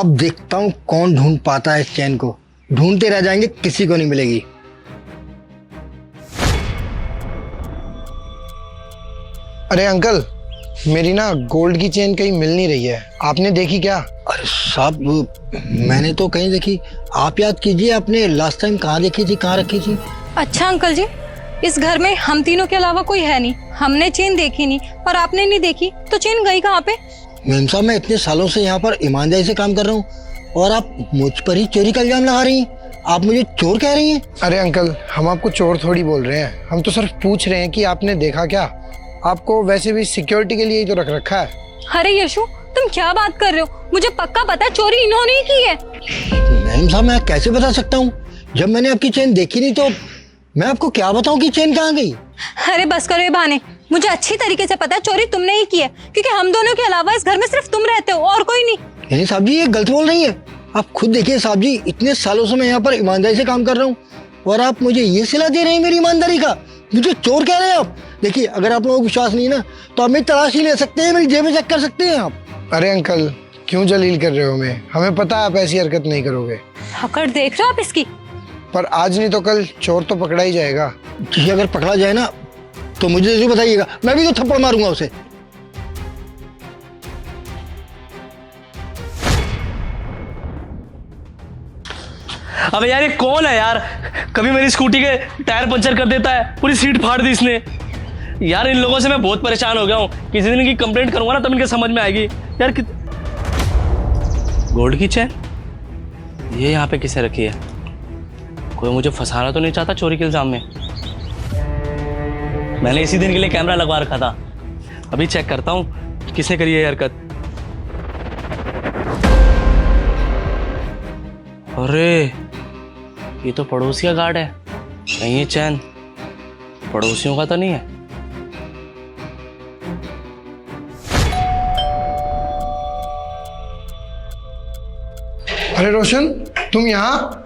अब देखता हूँ कौन ढूंढ पाता है इस चैन को। ढूंढते रह जाएंगे, किसी को नहीं मिलेगी। अरे अंकल, मेरी ना गोल्ड की चेन कहीं मिल नहीं रही है, आपने देखी क्या? अरे साहब, मैंने तो कहीं देखी। आप याद कीजिए, आपने लास्ट टाइम कहाँ देखी थी, कहाँ रखी थी? अच्छा अंकल जी, इस घर में हम तीनों के अलावा कोई है नहीं, हमने चेन देखी नहीं और आपने नहीं देखी, तो चेन गई कहाँ पे? मैम साहब, मैं इतने सालों से यहाँ पर ईमानदारी से काम कर रहा हूँ और आप मुझ पर ही चोरी का इल्जाम लगा रही हैं। आप मुझे चोर कह रही हैं? अरे अंकल, हम आपको चोर थोड़ी बोल रहे हैं, हम तो सिर्फ पूछ रहे हैं कि आपने देखा क्या। आपको वैसे भी सिक्योरिटी के लिए ही तो रख रखा है। अरे यशु, तुम क्या बात कर रहे हो? मुझे पक्का पता है चोरी इन्होंने ही की है। मैम साहब, मैं कैसे बता सकता हूँ? जब मैंने आपकी चेन देखी नहीं तो मैं आपको क्या बताऊं कि चेन कहाँ गई? अरे बस करो ये बहाने, मुझे अच्छी तरीके से पता है चोरी तुमने ही की है, क्योंकि हम दोनों के अलावा इस घर में सिर्फ तुम रहते हो और कोई नहीं। नहीं साहब जी, ये गलत बोल रही है। आप खुद देखिए साहब जी, इतने सालों से मैं यहाँ पर ईमानदारी से काम कर रहा हूँ और आप मुझे ये सिला दे रहे हैं मेरी ईमानदारी का। मुझे चोर कह रहे हैं आप। देखिए, अगर आप लोगों को विश्वास नहीं है ना, तो आप मेरी तलाश ही ले सकते हैं, मेरी जेबें चेक कर सकते हैं आप। अरे अंकल, क्यों जलील कर रहे हो हमें पता है आप ऐसी हरकत नहीं करोगे। हकड़ देख रहे हो आप इसकी? पर आज नहीं तो कल चोर तो पकड़ा ही जाएगा। जी, अगर पकड़ा जाए ना तो मुझे जरूर बताइएगा, मैं भी तो थप्पड़ मारूंगा उसे। अबे यार, ये कौन है यार? कभी मेरी स्कूटी के टायर पंचर कर देता है, पूरी सीट फाड़ दी इसने। यार इन लोगों से मैं बहुत परेशान हो गया हूँ। किसी दिन इनकी कंप्लेंट करूंगा ना तब इनके समझ में आएगी। यार गोल्ड की चेन ये यहाँ पे किसे रखी है? कोई मुझे फंसाना तो नहीं चाहता चोरी के इल्जाम में? मैंने इसी दिन के लिए कैमरा लगवा रखा था। अभी चेक करता हूँ किसने करी है हरकत। अरे ये तो पड़ोसी का गार्ड है। कहीं ये चैन पड़ोसियों का तो नहीं है? अरे रोशन, तुम यहाँ?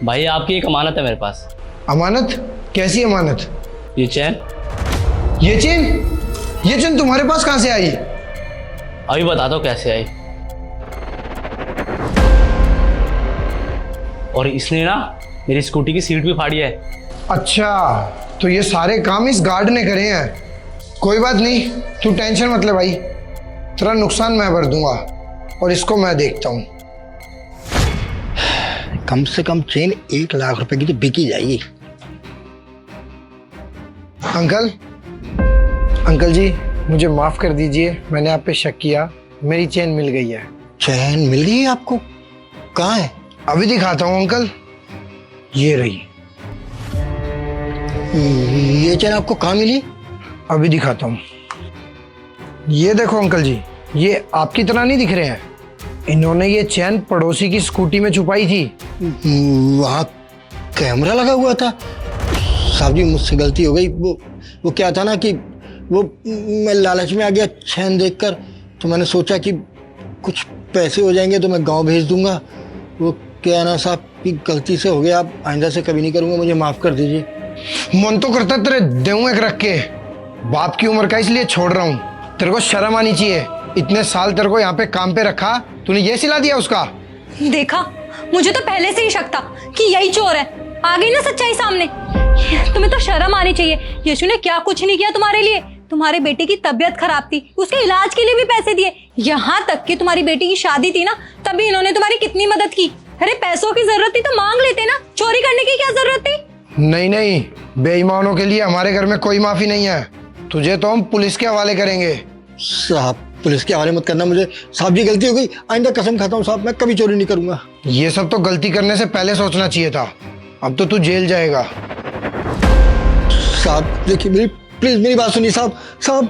भाई आपकी एक अमानत है मेरे पास। अमानत? कैसी अमानत? ये चैन। ये चेन? ये चेन तुम्हारे पास कहाँ से आई? अभी बताता हूँ कैसे आई। और इसने ना मेरी स्कूटी की सीट भी फाड़ी है। अच्छा, तो ये सारे काम इस गार्ड ने करे हैं। कोई बात नहीं, तू टेंशन मत ले भाई, तेरा नुकसान मैं भर दूंगा और इसको मैं देखता हूँ। कम से कम चेन 1 लाख रुपए की तो बिकी जाएगी। अंकल जी, मुझे माफ कर दीजिए, मैंने आप पे शक किया। मेरी चेन मिल गई है। चैन मिल गई है आपको? कहाँ है? अभी दिखाता हूँ अंकल, ये रही। ये चैन आपको कहाँ मिली? अभी दिखाता हूँ। ये देखो अंकल जी, ये आपकी तरह नहीं दिख रहे हैं। इन्होंने ये चैन पड़ोसी की स्कूटी में छुपाई थी। वहाँ कैमरा लगा हुआ था। साहब जी, मुझसे गलती हो गई। वो क्या था ना कि वो मैं लालच में आ गया चैन देखकर, तो मैंने सोचा कि कुछ पैसे हो जाएंगे तो मैं गांव भेज दूंगा। वो क्या ना साहब की गलती से हो गया। आप आइंदा से कभी नहीं करूंगा, मुझे माफ कर दीजिए। मन तो करता तेरे देऊं एक रख के। बाप की उम्र का इसलिए छोड़ रहा हूँ। तेरे को शर्म आनी चाहिए। इतने साल तेरे को यहाँ पे काम पे रखा, तूने ये सिला दिया उसका। देखा, मुझे तो पहले से ही शक था कि यही चोर है। आ गई ना सच्चाई सामने। तुम्हें तो शर्म आनी चाहिए। यशु ने क्या कुछ नहीं किया तुम्हारे लिए। तुम्हारे बेटे की तबीयत खराब थी, उसके इलाज के लिए भी पैसे दिए। यहाँ तक कि तुम्हारी बेटी की शादी थी ना, तभी इन्होंने तुम्हारी कितनी मदद की। अरे पैसों की जरूरत थी तो मांग लेते ना, चोरी करने की क्या जरूरत थी? नहीं, बेईमानों के लिए हमारे घर में कोई माफी नहीं है। तुझे तो हम पुलिस के हवाले करेंगे। साहब, पुलिस के हवाले मत करना मुझे। साहब जी, गलती हो गई। आइंदा कसम खाता हूँ साहब, मैं कभी चोरी नहीं करूंगा। ये सब तो गलती करने से पहले सोचना चाहिए था। अब तो तू जेल जाएगा। साहब देखिए, प्लीज मेरी बात सुनिए साहब।